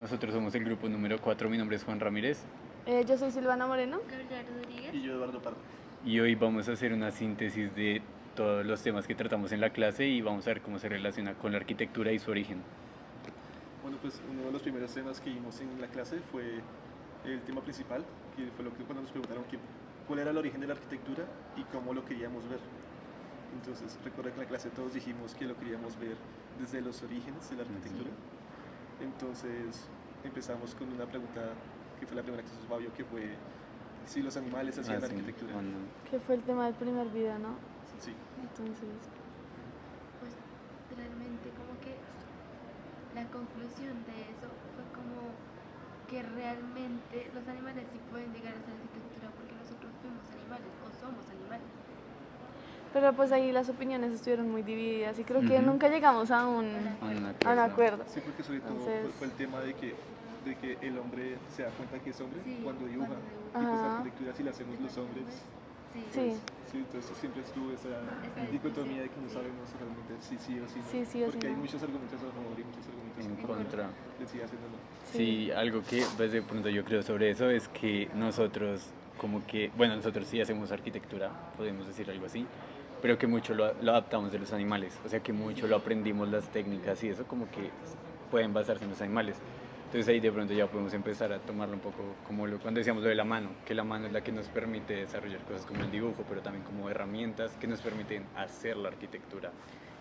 Nosotros somos el grupo número 4. Mi nombre es Juan Ramírez Yo soy Silvana Moreno. Gabriela Rodríguez. Y yo, Eduardo Pardo. y hoy vamos a hacer una síntesis de todos los temas que tratamos en la clase y vamos a ver cómo se relaciona con la arquitectura y su origen. Bueno, pues uno de los primeros temas que vimos en la clase fue el tema principal, que fue lo que cuando nos preguntaron cuál era el origen de la arquitectura y cómo lo queríamos ver. Entonces, recuerda que en la clase todos dijimos que lo queríamos ver desde los orígenes de la arquitectura. Entonces, empezamos con una pregunta que fue la primera que hizo Fabio, que fue si los animales hacían Sí, arquitectura. o no. Que fue el tema del primer video, ¿no? Sí. Entonces, Pues realmente como que la conclusión de eso fue como que realmente los animales sí pueden llegar a ser arquitectura porque nosotros fuimos animales o somos animales. pero pues ahí las opiniones estuvieron muy divididas y creo que Ujú. nunca llegamos a un acuerdo. Sí, porque sobre todo Entonces- fue el tema de que el hombre se da cuenta que es hombre Sí, cuando dibuja. cuando dibuja. Y pues la Ajá. arquitectura si la hacemos los hombres. Sí. Sí. Sí, entonces siempre estuvo esa dicotomía de que no sabemos realmente si sí o si no. Sí, sí o sí porque hay no. muchos argumentos a favor y muchos argumentos En contra. de si hacen o no. Sí, algo que pues de pronto yo creo sobre eso es que nosotros como que, bueno, nosotros sí hacemos arquitectura, podemos decir algo así, pero que mucho lo adaptamos de los animales, o sea que mucho lo aprendimos las técnicas y eso como que pueden basarse en los animales. Entonces ahí de pronto ya podemos empezar a tomarlo un poco como cuando decíamos lo de la mano, que la mano es la que nos permite desarrollar cosas como el dibujo, pero también como herramientas que nos permiten hacer la arquitectura.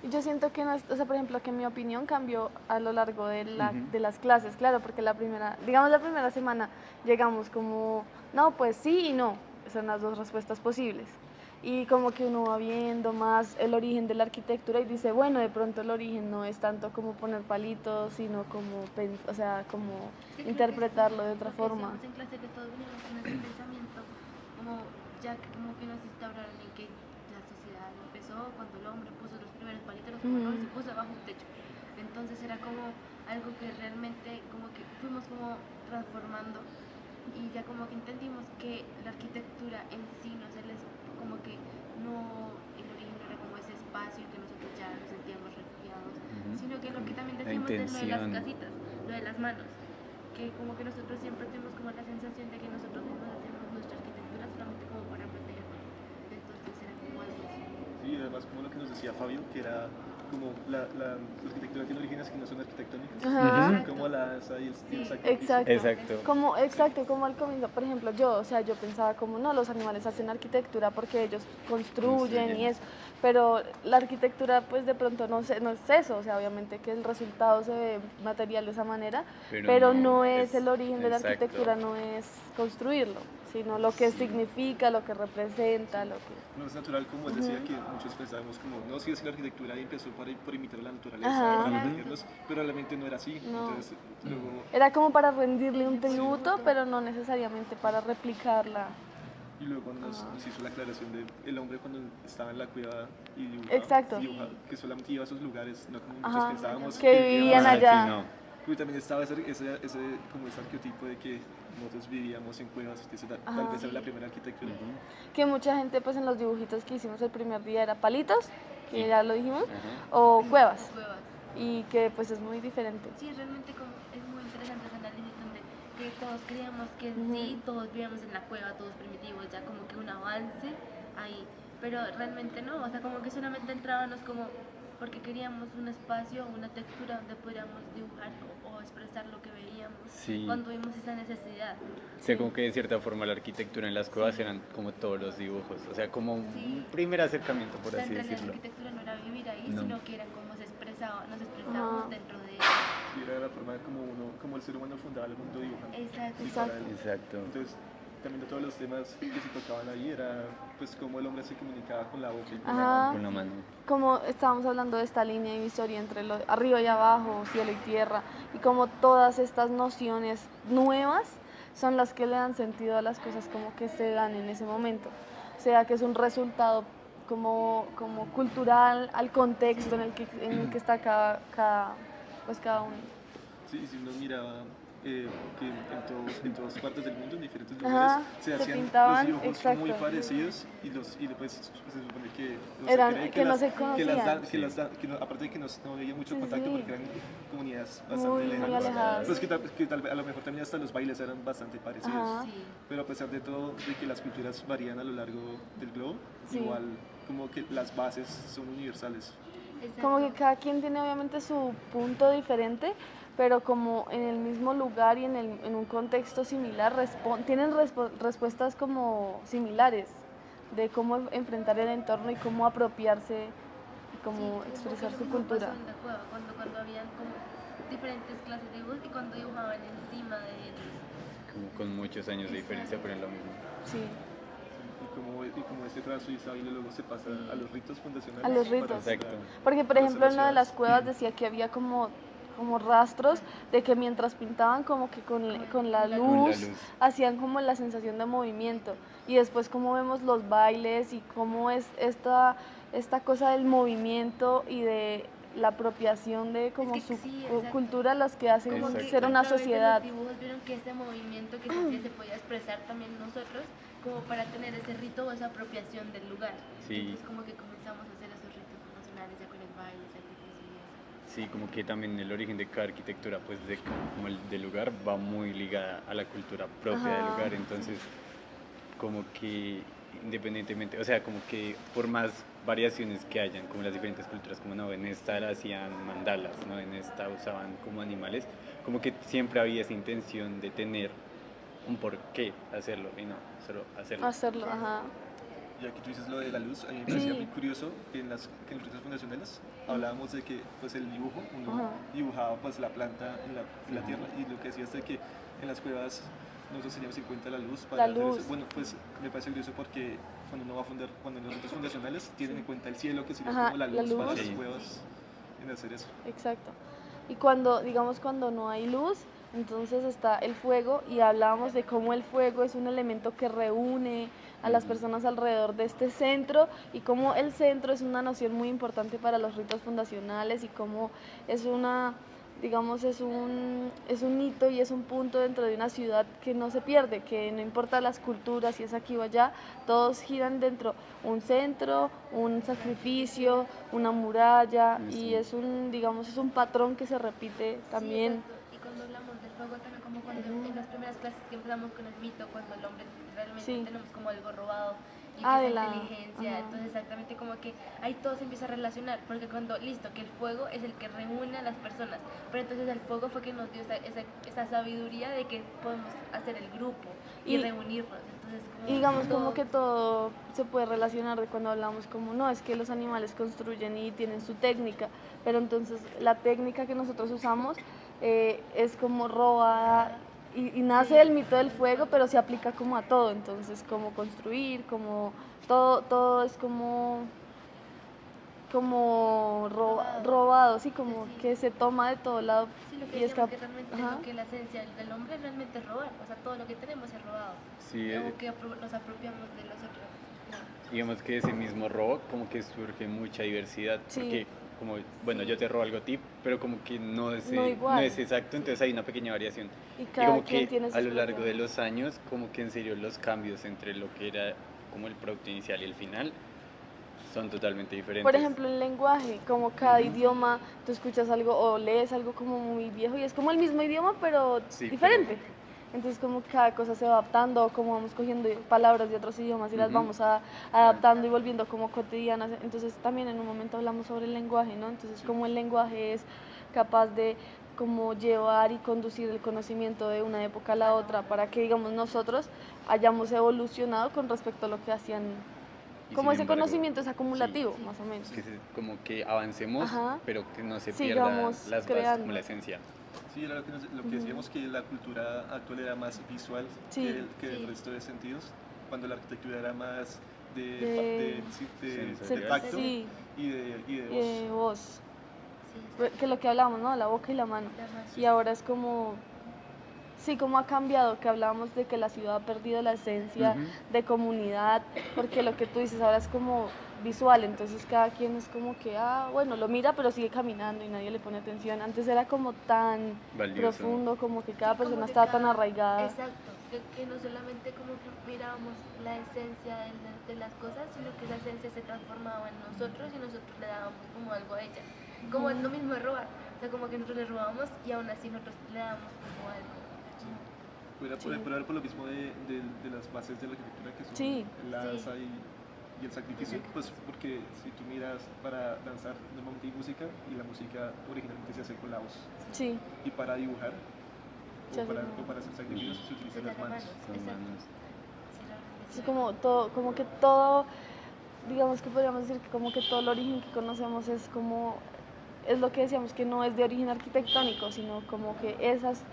Y yo siento que, o sea, por ejemplo, que mi opinión cambió a lo largo de, Ujú. de las clases, claro, porque digamos la primera semana llegamos como, no, pues sí y no, son las dos respuestas posibles. Y como que uno va viendo más el origen de la arquitectura y dice, bueno, de pronto el origen no es tanto como poner palitos, sino como, o sea, como Sí, creo que interpretarlo de es otra lo que forma. decíamos en clase que todos venimos con ese pensamiento como ya que como que nos instauraron en que la sociedad empezó cuando el hombre puso los primeros palitos los Ujú. y se puso bajo un techo. Entonces era como algo que realmente como que fuimos como transformando y ya como que entendimos que la arquitectura en sí no se les como que no el origen no era como ese espacio que nosotros ya nos sentíamos refugiados, Ujú. sino que lo que también La decíamos de lo de las intención. casitas, lo de las manos, que como que nosotros siempre tuvimos como la sensación de que nosotros mismos hacemos nuestra arquitectura solamente como para protegernos. Entonces era como algo así. Sí, y además como lo que nos decía Fabio, que era como la arquitectura tiene orígenes que no son arquitectónicas, Ajá. son como la danza y el Sí. sacrificio. Exacto. Exacto, como al comienzo, por ejemplo, o sea, yo pensaba como, no, los animales hacen arquitectura porque ellos construyen y eso, pero la arquitectura pues de pronto no es eso, o sea, obviamente que el resultado se ve material de esa manera, pero no es el origen de la exacto. arquitectura, no es construirlo, sino lo que significa, lo que representa, lo que... No es natural, como él decía, que muchos pensábamos como, no, sí es la arquitectura y empezó por imitar a la naturaleza, Ajá. para protegernos, pero realmente no era así. No. Entonces, luego, Era como para rendirle un tributo, pero no necesariamente para replicarla. y luego nos hizo la aclaración de el hombre cuando estaba en la cueva y dibujaba, Exacto. que solamente iba a esos lugares, no como Ajá, muchos pensábamos. que vivían allá. Sí, no. Y también estaba como ese arquetipo de que nosotros vivíamos en cuevas, entonces tal vez era la primera arquitectura. Que mucha gente pues en los dibujitos que hicimos el primer día era palitos, que ya lo dijimos, Ajá. o cuevas, Cuevas. y que pues es muy diferente. Sí, realmente como es muy interesante ese análisis donde que todos creíamos que Ujú. sí, todos vivíamos en la cueva, todos primitivos, ya como que un avance ahí, pero realmente no, o sea, como que solamente entrábamos como porque queríamos un espacio, una textura donde pudiéramos dibujar o expresar lo que veíamos Sí. cuando vimos esa necesidad. O sea, como que de cierta forma la arquitectura en las cuevas eran como todos los dibujos, o sea, como un Sí. primer acercamiento, O por sea, en así realidad la decirlo. arquitectura no era vivir ahí, No. sino que era como se expresaba, nos expresábamos Ajá. dentro de Y era la forma como el ser humano fundaba el mundo dibujando. Exacto. Y para Exacto. él. Exacto. Entonces, también de todos los temas que se tocaban ahí era pues cómo el hombre se comunicaba con la boca y con la Ajá. mano. Con la mano. Como estábamos hablando de esta línea divisoria entre arriba y abajo, cielo y tierra, y como todas estas nociones nuevas son las que le dan sentido a las cosas como que se dan en ese momento. O sea, que es un resultado como cultural al contexto en el que está cada uno. Sí, y si uno miraba que en todas partes del mundo, en diferentes Ajá, lugares, se se hacían pintaban, los dibujos exacto. muy parecidos y pues, se supone que o se Eran, cree que no las, se que conocían. aparte de que no había mucho Sí, contacto sí. porque eran comunidades bastante Muy lejanas, alejadas. pues que tal vez a lo mejor también hasta los bailes eran bastante parecidos. Ajá. Sí. Pero a pesar de todo, de que las culturas varían a lo largo del globo, Sí. igual como que las bases son universales. Como que Exacto. cada quien tiene obviamente su punto diferente, pero como en el mismo lugar y en un contexto similar, tienen respuestas como similares de cómo enfrentar el entorno y cómo apropiarse y cómo Sí, expresar como su pasó cultura. en la cueva, cuando habían como diferentes clases de dibujos y cuando dibujaban encima de ellos. Como con muchos años de diferencia, pero es lo mismo. Sí, Y como este trazo y esta baile luego se pasa a los ritos fundacionales. a los para ritos. hacer- Exacto. Porque, por para hacer ejemplo, en una de las ciudades. cuevas decía que había como rastros de que mientras pintaban como que con la Con la luz luz. hacían como la sensación de movimiento. Y después como vemos los bailes y cómo es esta cosa del movimiento y de la apropiación de como que su sí, exacto. cultura los que hacen Como que ser a una través de sociedad. los dibujos vieron que ese movimiento que se hacía se podía expresar también nosotros, como para tener ese rito o esa apropiación del lugar. Sí. Entonces como que comenzamos a hacer esos ritos fundacionales ya con el baile, sacrificio y eso. Sí, como que también el origen de cada arquitectura, pues como el del lugar, va muy ligada a la cultura propia del Ajá. lugar. Entonces, como que independientemente, o sea, como que por más variaciones que hayan, como las diferentes culturas, como no, en esta hacían mandalas, no, en esta usaban como animales, como que siempre había esa intención de tener un por qué hacerlo y no solo hacerlo. Hacerlo, ajá. Y aquí tú dices lo de la luz, a mí me parecía Sí. muy curioso que que en los ritos fundacionales hablábamos de que pues el dibujo, uno Ajá. dibujaba pues la planta en la tierra y lo que decía es de que en las cuevas nosotros teníamos en cuenta la luz para La hacer luz. eso. Bueno, pues me parece curioso porque cuando uno va a fundar, cuando en los ritos fundacionales tienen en cuenta el cielo que sería Ajá, como la la luz para luz. las Sí. cuevas en hacer eso. Exacto. Y cuando, digamos, cuando no hay luz, entonces está el fuego y hablábamos de cómo el fuego es un elemento que reúne a las personas alrededor de este centro y cómo el centro es una noción muy importante para los ritos fundacionales y cómo es una, digamos, es un hito y es un punto dentro de una ciudad que no se pierde, que no importa las culturas, si es aquí o allá, todos giran dentro un centro, un sacrificio, una muralla Sí. y es digamos, es un patrón que se repite también. Sí, exacto. Y cuando hablamos del fuego también como cuando en las primeras clases que empezamos con el mito, cuando el hombre realmente Sí. tenemos como algo robado y Ah, que de es la- la inteligencia, ajá. entonces exactamente como que ahí todo se empieza a relacionar, porque cuando, listo, que el fuego es el que reúne a las personas, pero entonces el fuego fue que nos dio esa sabiduría de que podemos hacer el grupo y Y- reunirnos, entonces como Y digamos todo- como que todo se puede relacionar de cuando hablamos como no, es que los animales construyen y tienen su técnica, pero entonces la técnica que nosotros usamos es como robada y nace del mito del fuego, pero se aplica como a todo, entonces como construir, como todo es como robado, sí, como Sí. que se toma de todo lado Sí, lo que y es decíamos que realmente ajá. lo que la esencia del hombre realmente es robar, o sea, todo lo que tenemos es robado. Sí, Como que nos apropiamos de los otros. digamos que ese mismo robo como que surge mucha diversidad, Sí. porque como, bueno, yo te robo algo a ti, pero como que no es, No igual. no es exacto, entonces hay una pequeña variación. Y Y cada como quien que tiene a sus lo largo propias- de los años, como que en serio los cambios entre lo que era como el producto inicial y el final son totalmente diferentes. Por ejemplo, el lenguaje, como cada idioma, tú escuchas algo o lees algo como muy viejo y es como el mismo idioma, pero Sí, diferente. Entonces, como cada cosa se va adaptando, como vamos cogiendo palabras de otros idiomas y las Ujú. vamos adaptando y volviendo como cotidianas. Entonces, también en un momento hablamos sobre el lenguaje, ¿no? Entonces, como el lenguaje es capaz de como llevar y conducir el conocimiento de una época a la otra para que, digamos, nosotros hayamos evolucionado con respecto a lo que hacían. Y Como sin ese embargo, conocimiento es acumulativo, sí, más o menos. como que avancemos, Ajá. pero que no se Sigamos pierdan las bases, creando. como la esencia. Sí, era lo que decíamos que la cultura actual era más visual Sí. que el Sí. resto de sentidos, cuando la arquitectura era más De- de tacto Sí, y de y voz. de voz. Sí, Que es lo que hablamos, ¿no? La boca y la mano. la más- Y ahora es como, Sí, cómo ha cambiado, que hablábamos de que la ciudad ha perdido la esencia Ujú. de comunidad, porque lo que tú dices ahora es como visual, entonces cada quien es como que, bueno, lo mira pero sigue caminando y nadie le pone atención. Antes era como tan Valioso. profundo, como que cada Sí, como persona que estaba tan cada- arraigada. Exacto, que no solamente como que mirábamos la esencia de las cosas, sino que esa esencia se transformaba en nosotros y nosotros le dábamos como algo a ella. Como es lo mismo de robar, o sea, como que nosotros le robábamos y aún así nosotros le dábamos como algo. Sí. Puede por lo mismo de las bases de la arquitectura que son Sí. la Sí. danza y el sacrificio, pues porque si tú miras para danzar normalmente hay música y la música originalmente se hace con la voz Sí, y para dibujar Se hace con- o para hacer sacrificios se utilizan las manos. Con Exacto. manos. Sí, la verdad es sí. como que todo, digamos que podríamos decir que como que todo el origen que conocemos es como, es lo que decíamos, que no es de origen arquitectónico, sino como que esas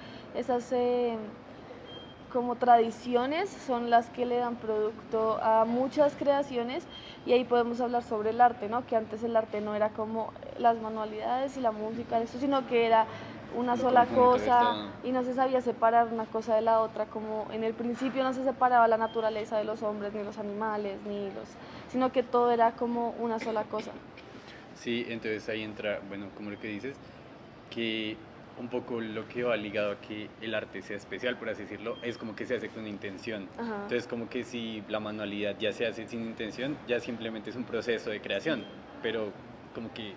como tradiciones son las que le dan producto a muchas creaciones y ahí podemos hablar sobre el arte, ¿no? Que antes el arte no era como las manualidades y la música, eso, sino que era una Un sola conjunto de cosa todo. y no se sabía separar una cosa de la otra, como en el principio no se separaba la naturaleza de los hombres, ni los animales, sino que todo era como una sola cosa. Sí, entonces ahí entra, bueno, como lo que dices, que un poco lo que va ligado a que el arte sea especial, por así decirlo, es como que se hace con intención. Ajá. Entonces, como que si la manualidad ya se hace sin intención, ya simplemente es un proceso de creación, pero como que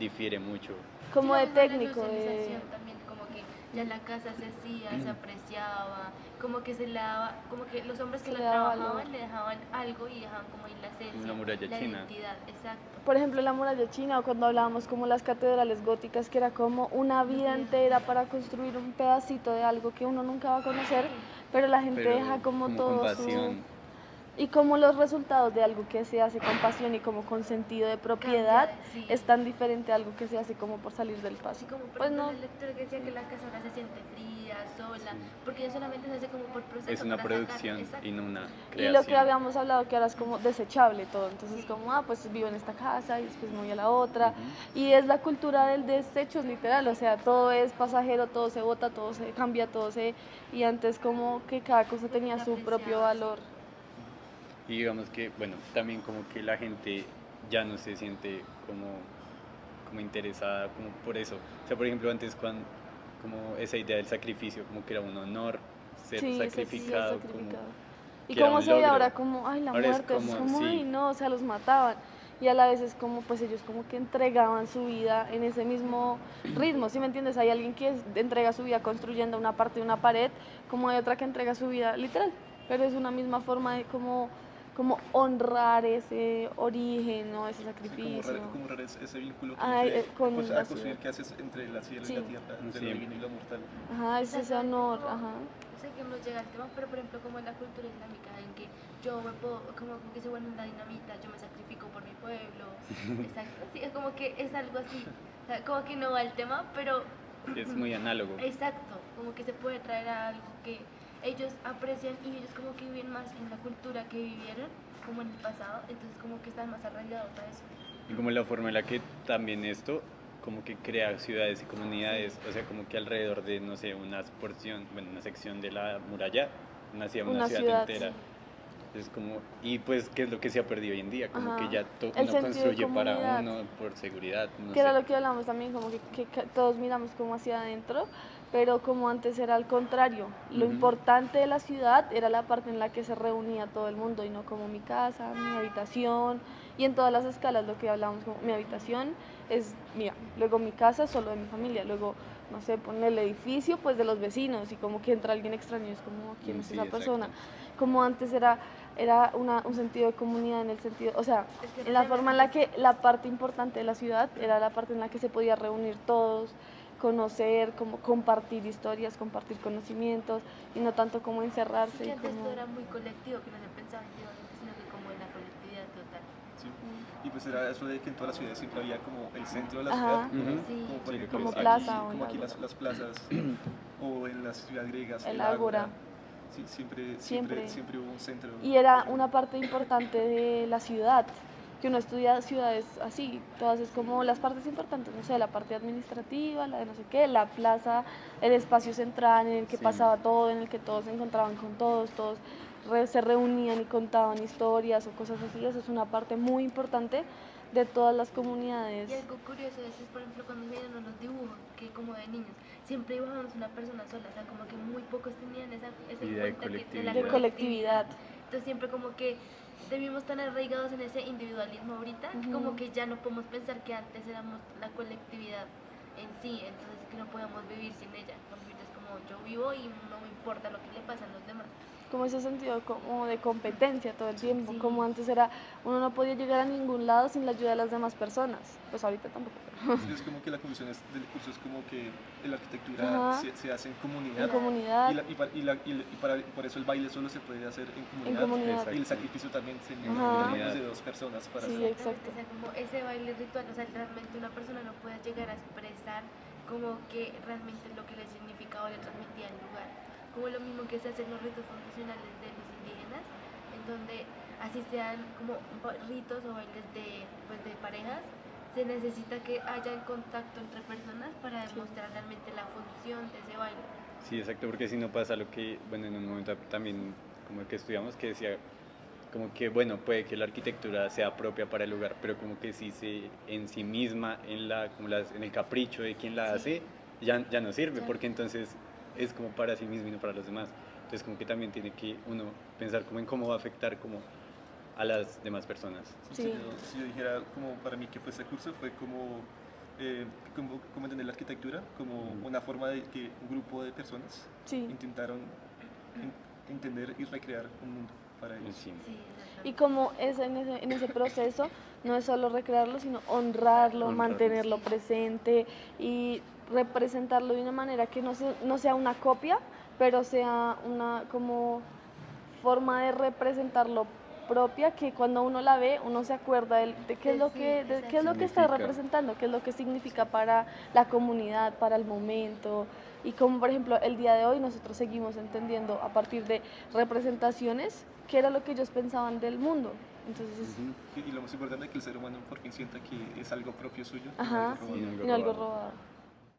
difiere mucho. Como Sí, de la misma técnico, de... visualización también, como que ya la casa se hacía, se apreciaba, como que se le daba, como que los hombres que Se la le daba trabajaban valor. le dejaban algo y dejaban como ahí la esencia, Una muralla la china. identidad, exacto. Por ejemplo, la muralla china, o cuando hablábamos como las catedrales góticas, que era como una vida entera para construir un pedacito de algo que uno nunca va a conocer, pero la gente Pero deja como con todo pasión. Y como los resultados de algo que se hace con pasión y como con sentido de propiedad Sí. es tan diferente a algo que se hace como por salir del paso. Así como por Pues ejemplo no, la lectura que decía que la casa ahora se siente fría, sola, Sí. porque ya solamente se hace como por proceso. Es una para sacar, producción exacto. y no una y creación. lo que habíamos hablado que ahora es como desechable todo, entonces Sí. como, pues vivo en esta casa y después me voy a la otra. Ujú. Y es la cultura del desecho, es literal, o sea, todo es pasajero, todo se bota, todo se cambia, y antes como que cada cosa tenía su propio apreciaba, sí. valor. Y digamos que, bueno, también como que la gente ya no se siente como interesada como por eso. O sea, por ejemplo, antes cuando, como esa idea del sacrificio, como que era un honor ser Sí, sacrificado, sacrificado. Y que era cómo un se ve logro. ahora como, la Ahora es muerte, es como, como, sí. no, o sea, los mataban. Y a la vez es como, pues ellos como que entregaban su vida en ese mismo ritmo, ¿sí me entiendes? Hay alguien que entrega su vida construyendo una parte de una pared, como hay otra que entrega su vida literal, pero es una misma forma de como honrar ese origen, ¿no? Ese Sí, sacrificio. como honrar ese vínculo que Ay, dice, con pues, la a construir ciudad. que haces entre la cielo y Sí. la tierra, entre Sí. lo divino y lo mortal. Ajá, es ese Exactamente, honor, como- ajá. Sé que no llega al tema, pero por ejemplo como en la cultura islámica, en que yo me puedo, como que se vuelve una dinamita, yo me sacrifico por mi pueblo, exacto, sí, es como que es algo así, o sea, como que no va al tema, pero Sí, es muy análogo. exacto, como que se puede traer a algo que ellos aprecian y ellos como que viven más en la cultura que vivieron, como en el pasado, entonces como que están más arraigados a eso. Y como la forma en la que también esto como que crea ciudades y comunidades, o sea, como que alrededor de, no sé, una porción, bueno, una sección de la muralla, nacía una ciudad entera. Sí. Es como, y pues, ¿qué es lo que se ha perdido hoy en día? Como Ajá. que ya El uno sentido de construye para comunidad. uno, por seguridad, no Que era sé. lo que hablamos también, como que todos miramos como hacia adentro, pero como antes era al contrario. Lo Ujú. importante de la ciudad era la parte en la que se reunía todo el mundo y no como mi casa, mi habitación, y en todas las escalas lo que hablamos, como mi habitación es mía, luego mi casa solo de mi familia, luego, no sé, poner el edificio pues de los vecinos y como que entra alguien extraño, es como, ¿quién es Sí, esa exacto. persona? Como antes un sentido de comunidad en el sentido, o sea, Es que en la forma en la realmente que la parte importante de la ciudad era la parte en la que se podía reunir todos, conocer, como compartir historias, compartir conocimientos y no tanto como encerrarse. sí, que y antes como... todo era muy colectivo, que no se pensaba individualmente, sino que como en la colectividad total. ¿Sí? Y pues era eso de que en todas las ciudades siempre había como el centro de la Ajá. ciudad, Ujú. Sí. como por Sí, ejemplo como aquí, plaza o como aquí algo. las plazas, o en las ciudades griegas, El ágora. Sí, siempre Siempre. hubo un centro. Y era una parte importante de la ciudad, que uno estudia ciudades así, todas es como las partes importantes, no sé, la parte administrativa, la de no sé qué, la plaza, el espacio central en el que Sí. pasaba todo, en el que todos se encontraban con todos, se reunían y contaban historias o cosas así, eso es una parte muy importante de todas las comunidades. Y algo curioso es, por ejemplo, cuando miran los dibujos, que como de niños, siempre dibujábamos una persona sola, o sea, como que muy pocos tenían esa Idea de cuenta de la De colectividad. Entonces siempre como que debimos tan arraigados en ese individualismo ahorita, que como Ujú. que ya no podemos pensar que antes éramos la colectividad en sí, entonces que no podemos vivir sin ella. Convivir es como yo vivo y no me importa lo que le pasa a los demás. Como ese sentido como de competencia todo el tiempo, Sí. como antes era, uno no podía llegar a ningún lado sin la ayuda de las demás personas, pues ahorita tampoco. Sí, es como que la conclusión del curso es como que la arquitectura Ajá. se hace en comunidad. En comunidad, Por eso el baile solo se puede hacer en comunidad. comunidad. Y el sacrificio también se Ajá. necesita de dos personas para Sí, hacerlo. exacto. O sea, como ese baile ritual, o sea, realmente una persona no puede llegar a expresar como que realmente lo que le significaba o le transmitía el lugar. Como lo mismo que se hace en los ritos fundacionales de los indígenas, en donde así sean como ritos o bailes de parejas, se necesita que haya contacto entre personas para demostrar realmente la función de ese baile. Sí, exacto, porque si no pasa lo que, bueno, en un momento también como que estudiamos que decía, como que, bueno, puede que la arquitectura sea propia para el lugar, pero como que si se en sí misma, en el capricho de quien la hace, ya no sirve, Ya. porque entonces es como para sí mismo y no para los demás. Entonces como que también tiene que uno pensar como en cómo va a afectar como a las demás personas. Sí. Si yo dijera como para mí que fue ese curso, fue como entender la arquitectura como una forma de que un grupo de personas Sí. intentaron entender y recrear un mundo para ellos. Sí. Sí, Y como es en ese proceso, no es solo recrearlo, sino honrarlo, mantenerlo presente y representarlo de una manera que no sea una copia, pero sea una como forma de representarlo propia, que cuando uno la ve, uno se acuerda de qué es lo Sí, que, de qué es lo que está significa. representando, qué es lo que significa para la comunidad, para el momento. Y como por ejemplo el día de hoy nosotros seguimos entendiendo a partir de representaciones qué era lo que ellos pensaban del mundo. Entonces, Ujú. Y lo más importante es que el ser humano por fin sienta que es algo propio suyo, ajá, no algo robado. y no algo robado.